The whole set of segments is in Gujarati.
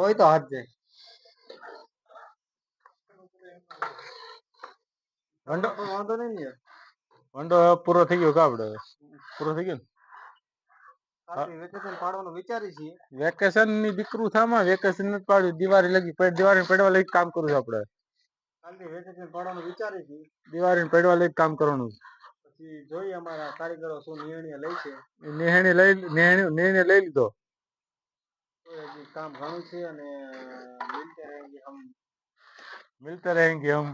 હોય તો હાથ જાય. વંડો વાંધો નહીં ને. વંડો પૂરો થઈ ગયો કા આપડે પૂરો થઈ ગયો ને વેકેશન પાડવાનું વિચારી છીએ. વેકેશન ની દીકરું થામાં વેકેશન નથી પાડ્યું દિવાળી લગી દિવાળી પડવા લઈ કામ કરું છું આપડે. કાલથી વેકેશન પાડવાનું વિચારી છીએ. દિવાળી પડવા લઈ કામ કરવાનું. પછી જોઈએ અમારા કારીગરો શું નિર્ણય લે છે. નિર્ણય લઈ લીધો. काम घणું છે અને मिलते रहेंगे हम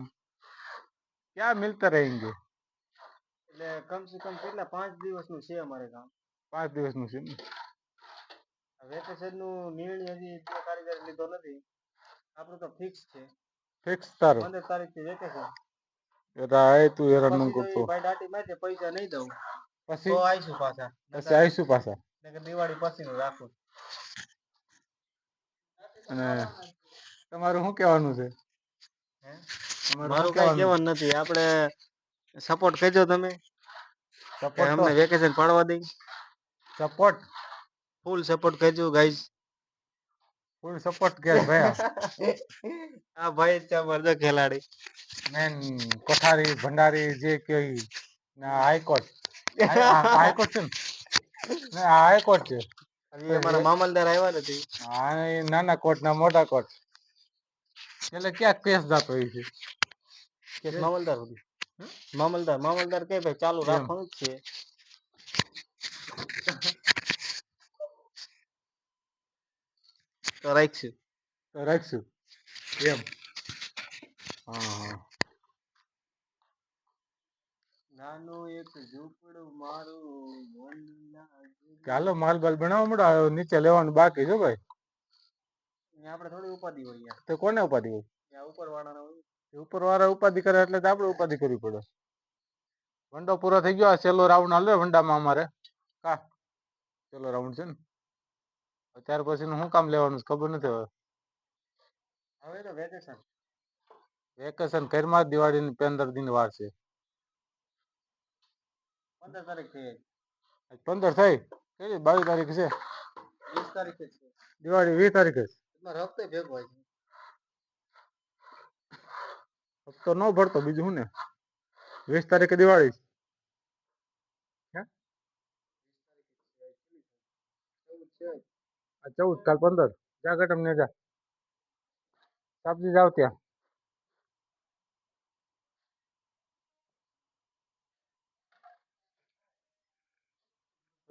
क्या मिलते रहेंगे એટલે કમ સે કમ કેટલા 5 દિવસનું છે અમારે કામ 5 દિવસનું છે વેકેશન નું નિર્ણય હજી કારીગર લીધો નથી આપણું તો ફિક્સ છે ફિક્સ તારો 15 તારીખ થી વેકેશન એરા આય તું એરા નું કરતો ભાઈ ડાટી માથે પૈસા નહીં દઉં પછી તો આઈશું પાછા નકર દિવાળી પછી નું રાખું અને તમારું શું કહેવાનું છે મારું કઈ કહેવાનું નથી આપણે સપોર્ટ કરજો તમે સપોર્ટ અમને વેકેશન પાડવા દઈ સપોર્ટ ફૂલ સપોર્ટ કરજો ગાઈસ ફૂલ સપોર્ટ કે ભાઈ આ ભાઈ છે મર્દ ખેલાડી મેન કોઠારી ભંડારી જે કે ના હાઈકોર્ટ હાઈકોર્ટ છે ને હાઈકોર્ટ છે હજી અમારા મામલદાર આવ્યા નથી હા એ નાના કોર્ટ ના મોટા કોર્ટ એટલે ક્યાં કેસ જાતો હોય છે કેસ મામલદાર કે ભાઈ ચાલુ રાખવાનું જ છે તો રાખશું એમ હા નાનું એક ઝૂંપડું મારું ચાલો માલ બાલ બનાવવા મળો નીચે લેવાનું બાકી છે ભાઈ આપણે થોડી ઉપાધિ હોય તો કોને ઉપાધિ હોય ઉપર વાળા ઉપાધિ કરે એટલે આપણે ઉપાધિ કરવી પડે વંડો પૂરો થઈ ગયો છેલ્લો રાઉન્ડ હાલે વંડામાં અમારે કા છેલ્લો રાઉન્ડ છે ને ત્યાર પછી શું કામ લેવાનું ખબર નથી હવે તો વેકેશન ઘરમાં દિવાળીની 15 દિન વાર છે 15 તારીખ થઈ 15 થઈ કઈ 22 તારીખ છે 20 તારીખે છે દિવાળી 20 તારીખે તમારો હપ્તો ભેગો હોય છે હપ્તો ન ભરતો બીજું શું ને 20 તારીખે દિવાળી હે 14 કાલ 15 જા ઘટમ ને જા સબ્જી જાવ ત્યાં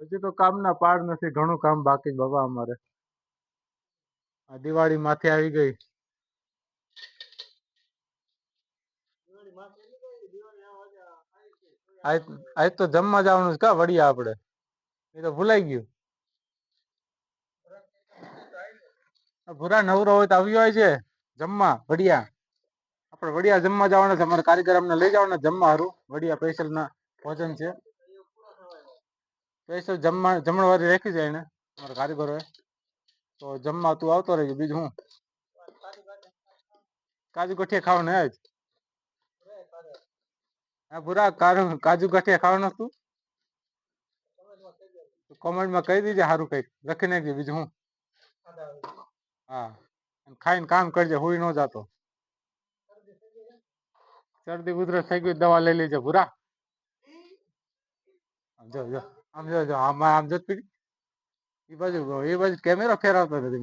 હજી તો કામના પાર નથી ઘણું કામ બાકી બાબા અમારે આ દિવાળી માથે આવી ગઈ આજ તો જમવા જવાનું કા વડિયા આપણે એ તો ભૂલાઈ ગયું ભૂરા નવરો હોય તો આવ્યો હોય છે જમવા વડિયા આપણે વડિયા જમવા જવાના છે અમારા કારીગર અમને લઈ જવાના જમવા હારું વડિયા સ્પેશિયલ ના ભોજન છે સ્પેશિયલ જમણવારી રાખી જાય ને અમારા કારીગરો તો જમવા તું આવતો રહેજો બીજું હું કાજુ ગઠિયા ખાવાના જ હા ભૂરા કાજુ ગઠિયા ખાવાનું તું કોમેન્ટમાં કહી દીજે સારું કઈક લખી નાખજે બીજું હું હા ખાઈને કામ કરજે હુઈ ન જાતો શરદી ઉધરસ થઈ ગઈ દવા લઈ લેજે ભૂરા જો આમ જો એ બાજુ કેમેરા ફેરવતો નથી